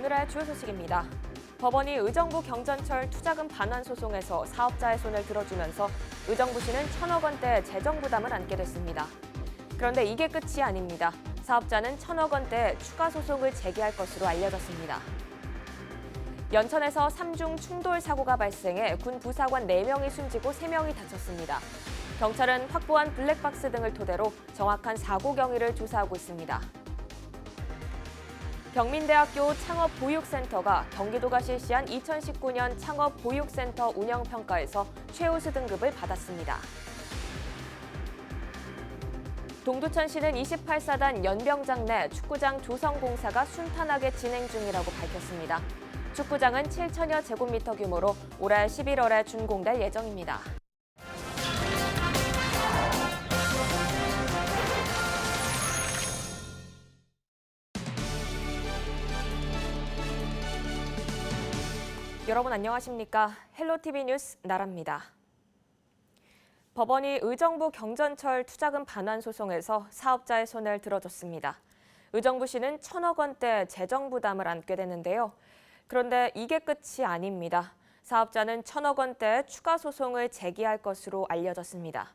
오늘의 주요 소식입니다. 법원이 의정부 경전철 투자금 반환 소송에서 사업자의 손을 들어주면서 의정부시는 1,000억 원대 재정 부담을 안게 됐습니다. 그런데 이게 끝이 아닙니다. 사업자는 1,000억 원대 추가 소송을 제기할 것으로 알려졌습니다. 연천에서 3중 충돌 사고가 발생해 군 부사관 4명이 숨지고 3명이 다쳤습니다. 경찰은 확보한 블랙박스 등을 토대로 정확한 사고 경위를 조사하고 있습니다. 경민대학교 창업보육센터가 경기도가 실시한 2019년 창업보육센터 운영평가에서 최우수 등급을 받았습니다. 동두천시는 28사단 연병장 내 축구장 조성 공사가 순탄하게 진행 중이라고 밝혔습니다. 축구장은 7천여 제곱미터 규모로 올해 11월에 준공될 예정입니다. 여러분 안녕하십니까? 헬로티비 뉴스 나라입니다. 법원이 의정부 경전철 투자금 반환 소송에서 사업자의 손을 들어줬습니다. 의정부시는 1,000억 원대 재정 부담을 안게 되는데요. 그런데 이게 끝이 아닙니다. 사업자는 1,000억 원대 추가 소송을 제기할 것으로 알려졌습니다.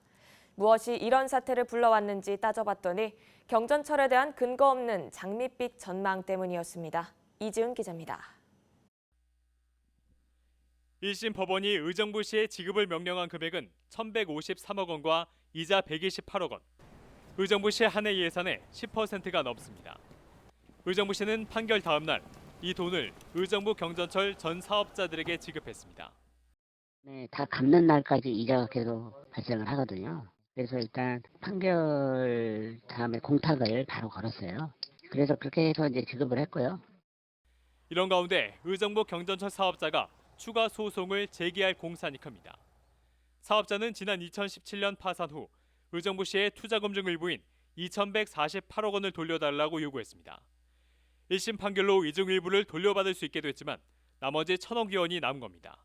무엇이 이런 사태를 불러왔는지 따져봤더니 경전철에 대한 근거 없는 장밋빛 전망 때문이었습니다. 이지은 기자입니다. 1심 법원이 의정부시에 지급을 명령한 금액은 1,153억 원과 이자 128억 원. 의정부시 한 해 예산의 10%가 넘습니다. 의정부시는 판결 다음 날 이 돈을 의정부 경전철 전 사업자들에게 지급했습니다. 네, 다 갚는 날까지 이자가 계속 발생을 하거든요. 그래서 일단 판결 다음에 공탁을 바로 걸었어요. 그래서 그렇게 해서 이제 지급을 했고요. 이런 가운데 의정부 경전철 사업자가 추가 소송을 제기할 공산이 큽니다. 사업자는 지난 2017년 파산 후 의정부시의 투자금 중 일부인 2,148억 원을 돌려달라고 요구했습니다. 1심 판결로 이 중 일부를 돌려받을 수 있게 됐지만 나머지 1,000억여 원이 남은 겁니다.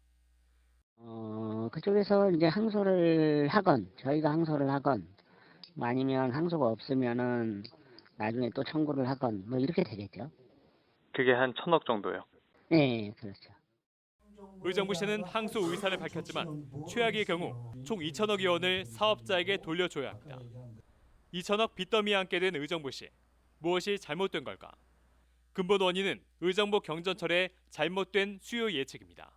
그쪽에서 이제 항소를 하건 저희가 항소를 하건 뭐 아니면 항소가 없으면은 나중에 또 청구를 하건 뭐 이렇게 되겠죠. 그게 한 1,000억 정도요. 네, 그렇죠. 의정부시는 항소 의사를 밝혔지만 최악의 경우 총 2,000억여 원을 사업자에게 돌려줘야 합니다. 2,000억 빚더미에 앉게 된 의정부시. 무엇이 잘못된 걸까? 근본 원인은 의정부 경전철의 잘못된 수요 예측입니다.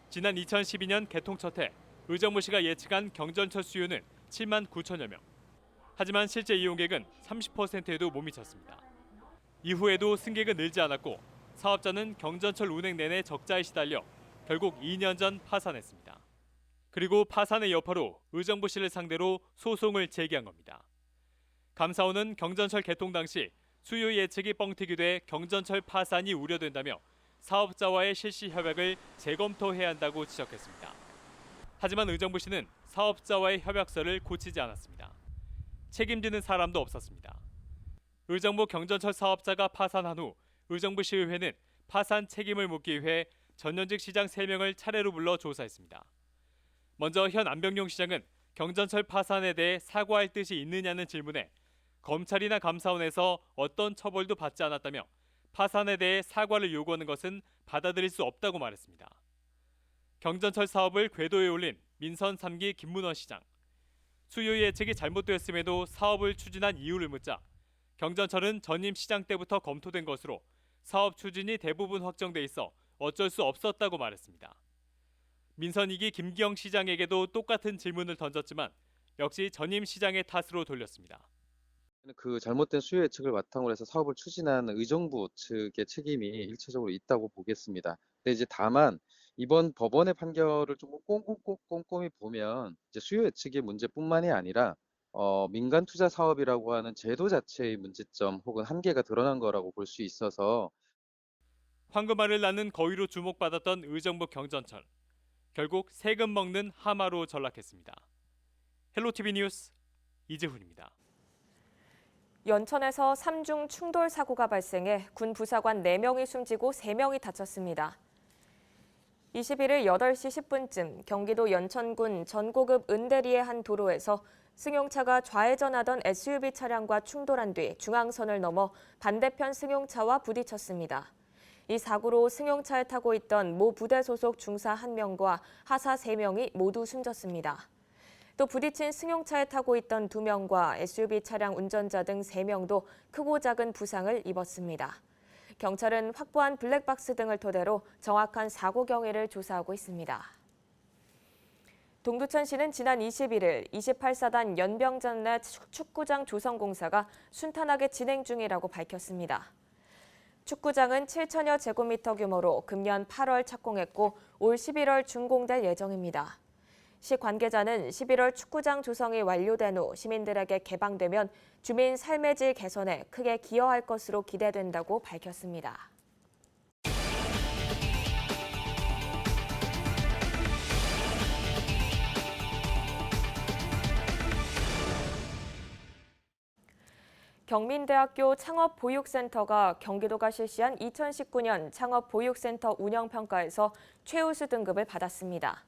지난 2012년 개통 첫 해 의정부시가 예측한 경전철 수요는 7만 9천여 명. 하지만 실제 이용객은 30%에도 못 미쳤습니다. 이후에도 승객은 늘지 않았고 사업자는 경전철 운행 내내 적자에 시달려 결국 2년 전 파산했습니다. 그리고 파산의 여파로 의정부시를 상대로 소송을 제기한 겁니다. 감사원은 경전철 개통 당시 수요 예측이 뻥튀기 돼 경전철 파산이 우려된다며 사업자와의 실시 협약을 재검토해야 한다고 지적했습니다. 하지만 의정부시는 사업자와의 협약서를 고치지 않았습니다. 책임지는 사람도 없었습니다. 의정부 경전철 사업자가 파산한 후 의정부시의회는 파산 책임을 묻기 위해 전현직 시장 3명을 차례로 불러 조사했습니다. 먼저 현 안병용 시장은 경전철 파산에 대해 사과할 뜻이 있느냐는 질문에 검찰이나 감사원에서 어떤 처벌도 받지 않았다며 파산에 대해 사과를 요구하는 것은 받아들일 수 없다고 말했습니다. 경전철 사업을 궤도에 올린 민선 3기 김문원 시장. 수요 예측이 잘못되었음에도 사업을 추진한 이유를 묻자 경전철은 전임 시장 때부터 검토된 것으로 사업 추진이 대부분 확정돼 있어 어쩔 수 없었다고 말했습니다. 민선 2기 김기영 시장에게도 똑같은 질문을 던졌지만 역시 전임 시장의 탓으로 돌렸습니다. 그 잘못된 수요 예측을 바탕으로 해서 사업을 추진한 의정부 측의 책임이 일차적으로 있다고 보겠습니다. 근데 이제 다만 이번 법원의 판결을 좀 꼼꼼히 보면 이제 수요 예측의 문제뿐만이 아니라 민간 투자 사업이라고 하는 제도 자체의 문제점 혹은 한계가 드러난 거라고 볼 수 있어서 황금알을 낳는 거위로 주목받았던 의정부 경전철. 결국 세금 먹는 하마로 전락했습니다. 헬로티비 뉴스 이재훈입니다. 연천에서 3중 충돌 사고가 발생해 군 부사관 4명이 숨지고 3명이 다쳤습니다. 21일 8시 10분쯤 경기도 연천군 전고급 은대리의 한 도로에서 승용차가 좌회전하던 SUV 차량과 충돌한 뒤 중앙선을 넘어 반대편 승용차와 부딪혔습니다. 이 사고로 승용차에 타고 있던 모 부대 소속 중사 1명과 하사 3명이 모두 숨졌습니다. 또 부딪힌 승용차에 타고 있던 2명과 SUV 차량 운전자 등 3명도 크고 작은 부상을 입었습니다. 경찰은 확보한 블랙박스 등을 토대로 정확한 사고 경위를 조사하고 있습니다. 동두천시는 지난 21일 28사단 연병전 내 축구장 조성 공사가 순탄하게 진행 중이라고 밝혔습니다. 축구장은 7천여 제곱미터 규모로 금년 8월 착공했고 올 11월 준공될 예정입니다. 시 관계자는 11월 축구장 조성이 완료된 후 시민들에게 개방되면 주민 삶의 질 개선에 크게 기여할 것으로 기대된다고 밝혔습니다. 경민대학교 창업보육센터가 경기도가 실시한 2019년 창업보육센터 운영평가에서 최우수 등급을 받았습니다.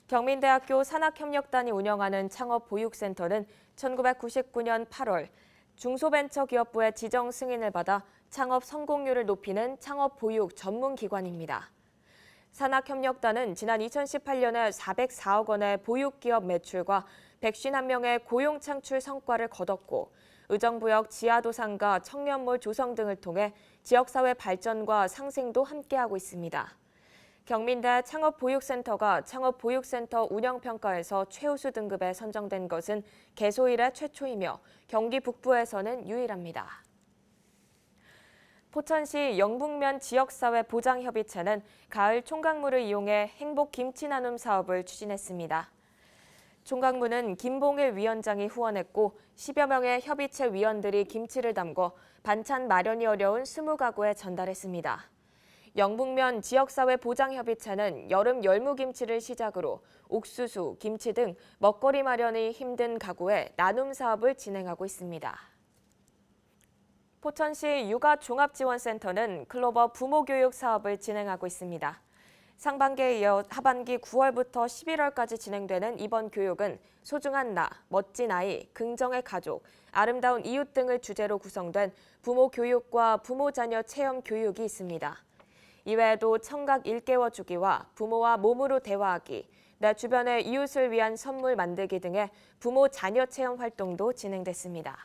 경민대학교 산학협력단이 운영하는 창업보육센터는 1999년 8월 중소벤처기업부의 지정 승인을 받아 창업 성공률을 높이는 창업보육 전문기관입니다. 산학협력단은 지난 2018년에 404억 원의 보육기업 매출과 151명의 고용 창출 성과를 거뒀고 의정부역 지하도상가 청년몰 조성 등을 통해 지역사회 발전과 상생도 함께하고 있습니다. 경민대 창업보육센터가 창업보육센터 운영평가에서 최우수 등급에 선정된 것은 개소 이래 최초이며 경기 북부에서는 유일합니다. 포천시 영북면 지역사회 보장협의체는 가을 총각무를 이용해 행복김치 나눔 사업을 추진했습니다. 총각무는 김봉일 위원장이 후원했고 10여 명의 협의체 위원들이 김치를 담궈 반찬 마련이 어려운 20가구에 전달했습니다. 영북면 지역사회 보장협의체는 여름 열무김치를 시작으로 옥수수, 김치 등 먹거리 마련이 힘든 가구에 나눔 사업을 진행하고 있습니다. 포천시 육아종합지원센터는 클로버 부모교육 사업을 진행하고 있습니다. 상반기에 이어 하반기 9월부터 11월까지 진행되는 이번 교육은 소중한 나, 멋진 아이, 긍정의 가족, 아름다운 이웃 등을 주제로 구성된 부모 교육과 부모 자녀 체험 교육이 있습니다. 이외에도 청각 일깨워주기와 부모와 몸으로 대화하기, 내 주변의 이웃을 위한 선물 만들기 등의 부모 자녀 체험 활동도 진행됐습니다.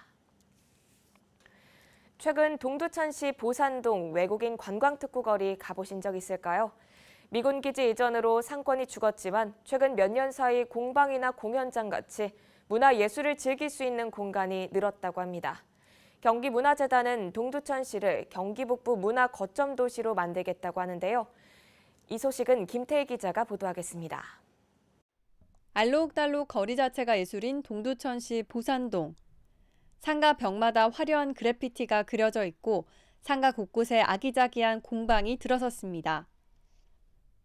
최근 동두천시 보산동 외국인 관광특구거리 가보신 적 있을까요? 미군 기지 이전으로 상권이 죽었지만 최근 몇 년 사이 공방이나 공연장 같이 문화예술을 즐길 수 있는 공간이 늘었다고 합니다. 경기문화재단은 동두천시를 경기 북부 문화 거점 도시로 만들겠다고 하는데요. 이 소식은 김태희 기자가 보도하겠습니다. 알록달록 거리 자체가 예술인 동두천시 보산동. 상가 벽마다 화려한 그래피티가 그려져 있고 상가 곳곳에 아기자기한 공방이 들어섰습니다.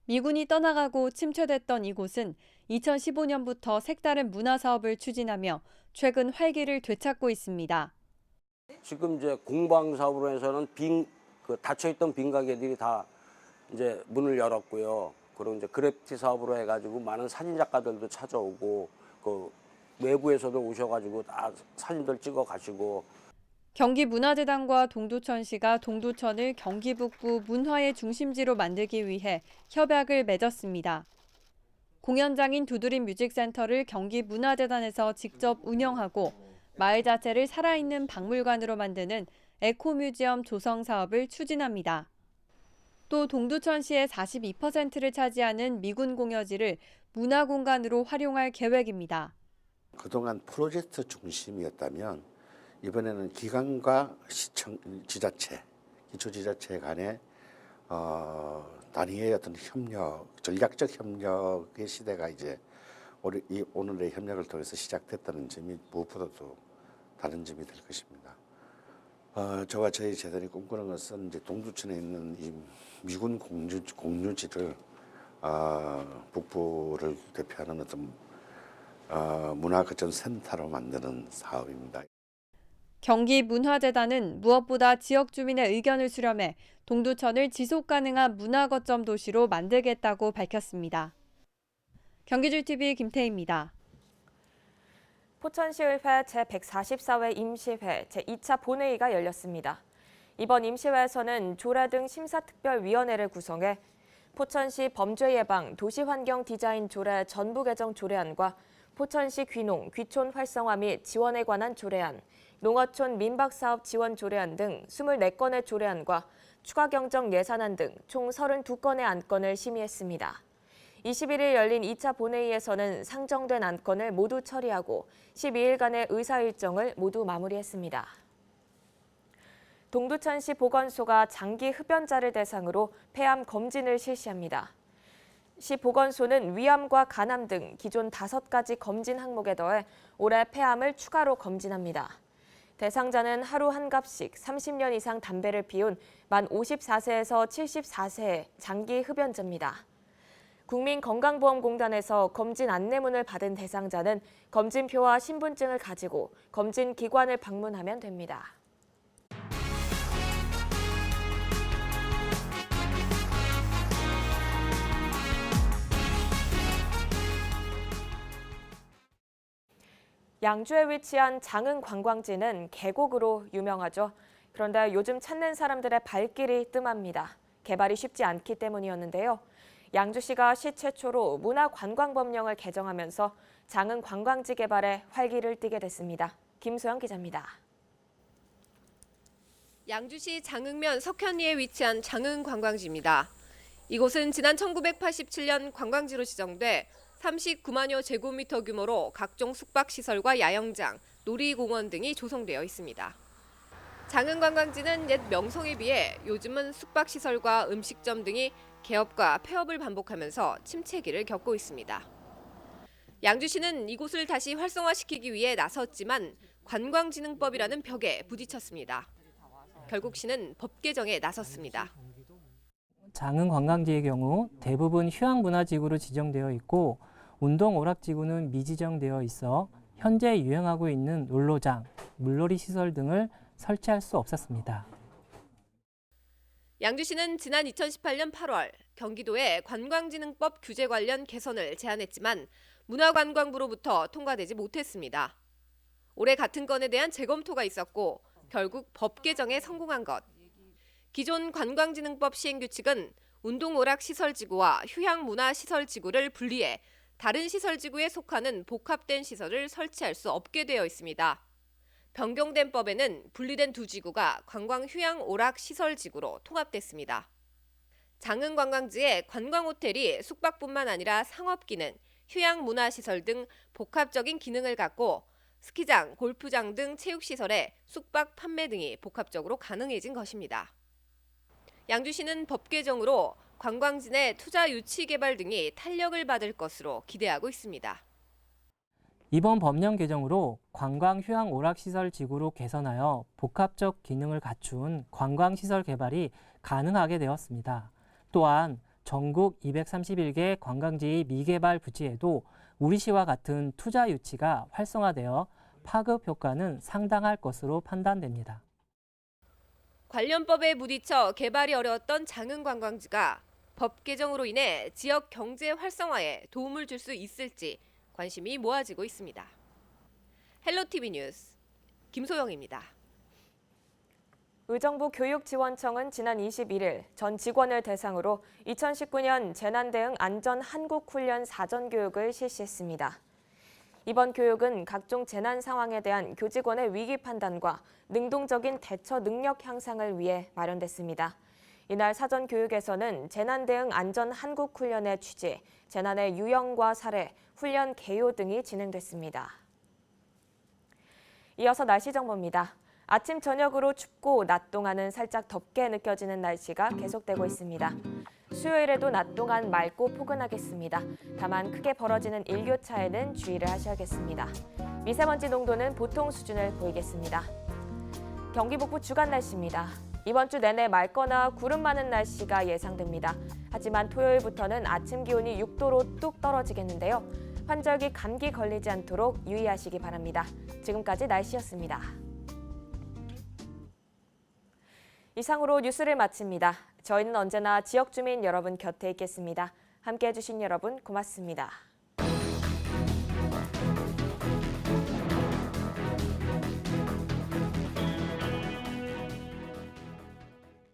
미군이 떠나가고 침체됐던 이곳은 2015년부터 색다른 문화 사업을 추진하며 최근 활기를 되찾고 있습니다. 지금 이제 공방 사업으로 해서는 닫혀있던 빈 가게들이 다 이제 문을 열었고요. 그리고 이제 그래피티 사업으로 해가지고 많은 사진 작가들도 찾아오고 그 외부에서도 오셔가지고 다 사진들 찍어 가시고. 경기문화재단과 동두천시가 동두천을 경기 북부 문화의 중심지로 만들기 위해 협약을 맺었습니다. 공연장인 두드림 뮤직센터를 경기문화재단에서 직접 운영하고 마을 자체를 살아있는 박물관으로 만드는 에코뮤지엄 조성 사업을 추진합니다. 또 동두천시의 42%를 차지하는 미군 공여지를 문화공간으로 활용할 계획입니다. 그동안 프로젝트 중심이었다면 이번에는 기관과 시청, 지자체, 기초지자체 간의 단위의 어떤 협력, 전략적 협력의 시대가 이제 오늘의 협력을 통해서 시작됐다는 점이 무엇보다도 다른 점이 될 것입니다. 저와 저희 재단이 꿈꾸는 것은 이제 동두천에 있는 이 미군 공유지를 북부를 대표하는 어떤 문화거점 센터로 만드는 사업입니다. 경기문화재단은 무엇보다 지역 주민의 의견을 수렴해 동두천을 지속가능한 문화거점 도시로 만들겠다고 밝혔습니다. 경기줄TV 김태희입니다. 포천시의회 제144회 임시회 제2차 본회의가 열렸습니다. 이번 임시회에서는 조례 등 심사특별위원회를 구성해 포천시 범죄예방 도시환경디자인 조례 전부 개정 조례안과 포천시 귀농, 귀촌 활성화 및 지원에 관한 조례안, 농어촌 민박사업 지원 조례안 등 24건의 조례안과 추가 경정 예산안 등 총 32건의 안건을 심의했습니다. 21일 열린 2차 본회의에서는 상정된 안건을 모두 처리하고 12일간의 의사 일정을 모두 마무리했습니다. 동두천시 보건소가 장기 흡연자를 대상으로 폐암 검진을 실시합니다. 시 보건소는 위암과 간암 등 기존 5가지 검진 항목에 더해 올해 폐암을 추가로 검진합니다. 대상자는 하루 한 갑씩 30년 이상 담배를 피운 만 54세에서 74세의 장기 흡연자입니다. 국민건강보험공단에서 검진 안내문을 받은 대상자는 검진표와 신분증을 가지고 검진 기관을 방문하면 됩니다. 양주에 위치한 장흥 관광지는 계곡으로 유명하죠. 그런데 요즘 찾는 사람들의 발길이 뜸합니다. 개발이 쉽지 않기 때문이었는데요. 양주시가 시 최초로 문화관광법령을 개정하면서 장흥 관광지 개발에 활기를 띠게 됐습니다. 김소영 기자입니다. 양주시 장흥면 석현리에 위치한 장흥 관광지입니다. 이곳은 지난 1987년 관광지로 지정돼 39만여 제곱미터 규모로 각종 숙박시설과 야영장, 놀이공원 등이 조성되어 있습니다. 장흥 관광지는 옛 명성에 비해 요즘은 숙박시설과 음식점 등이 개업과 폐업을 반복하면서 침체기를 겪고 있습니다. 양주시는 이곳을 다시 활성화시키기 위해 나섰지만 관광진흥법이라는 벽에 부딪혔습니다. 결국 시는 법 개정에 나섰습니다. 장흥 관광지의 경우 대부분 휴양문화지구로 지정되어 있고 운동 오락지구는 미지정되어 있어 현재 유행하고 있는 놀로장, 물놀이 시설 등을 설치할 수 없었습니다. 양주시는 지난 2018년 8월 경기도에 관광진흥법 규제 관련 개선을 제안했지만 문화관광부로부터 통과되지 못했습니다. 올해 같은 건에 대한 재검토가 있었고 결국 법 개정에 성공한 것. 기존 관광진흥법 시행규칙은 운동오락시설지구와 휴양문화시설지구를 분리해 다른 시설지구에 속하는 복합된 시설을 설치할 수 없게 되어 있습니다. 변경된 법에는 분리된 두 지구가 관광휴양오락시설지구로 통합됐습니다. 장흥관광지에 관광호텔이 숙박뿐만 아니라 상업기능, 휴양문화시설 등 복합적인 기능을 갖고 스키장, 골프장 등 체육시설에 숙박 판매 등이 복합적으로 가능해진 것입니다. 양주시는 법 개정으로 관광지 내 투자 유치 개발 등이 탄력을 받을 것으로 기대하고 있습니다. 이번 법령 개정으로 관광 휴양 오락시설 지구로 개선하여 복합적 기능을 갖춘 관광시설 개발이 가능하게 되었습니다. 또한 전국 231개 관광지 미개발 부지에도 우리시와 같은 투자 유치가 활성화되어 파급 효과는 상당할 것으로 판단됩니다. 관련법에 부딪혀 개발이 어려웠던 장흥 관광지가 법 개정으로 인해 지역 경제 활성화에 도움을 줄 수 있을지 관심이 모아지고 있습니다. 헬로티비 뉴스 김소영입니다. 의정부 교육지원청은 지난 21일 전 직원을 대상으로 2019년 재난대응 안전한국훈련 사전교육을 실시했습니다. 이번 교육은 각종 재난 상황에 대한 교직원의 위기 판단과 능동적인 대처 능력 향상을 위해 마련됐습니다. 이날 사전 교육에서는 재난대응 안전한국훈련의 취지, 재난의 유형과 사례, 훈련 개요 등이 진행됐습니다. 이어서 날씨 정보입니다. 아침 저녁으로 춥고 낮 동안은 살짝 덥게 느껴지는 날씨가 계속되고 있습니다. 수요일에도 낮 동안 맑고 포근하겠습니다. 다만 크게 벌어지는 일교차에는 주의를 하셔야겠습니다. 미세먼지 농도는 보통 수준을 보이겠습니다. 경기 북부 주간 날씨입니다. 이번 주 내내 맑거나 구름 많은 날씨가 예상됩니다. 하지만 토요일부터는 아침 기온이 6도로 뚝 떨어지겠는데요. 환절기 감기 걸리지 않도록 유의하시기 바랍니다. 지금까지 날씨였습니다. 이상으로 뉴스를 마칩니다. 저희는 언제나 지역 주민 여러분 곁에 있겠습니다. 함께해 주신 여러분 고맙습니다.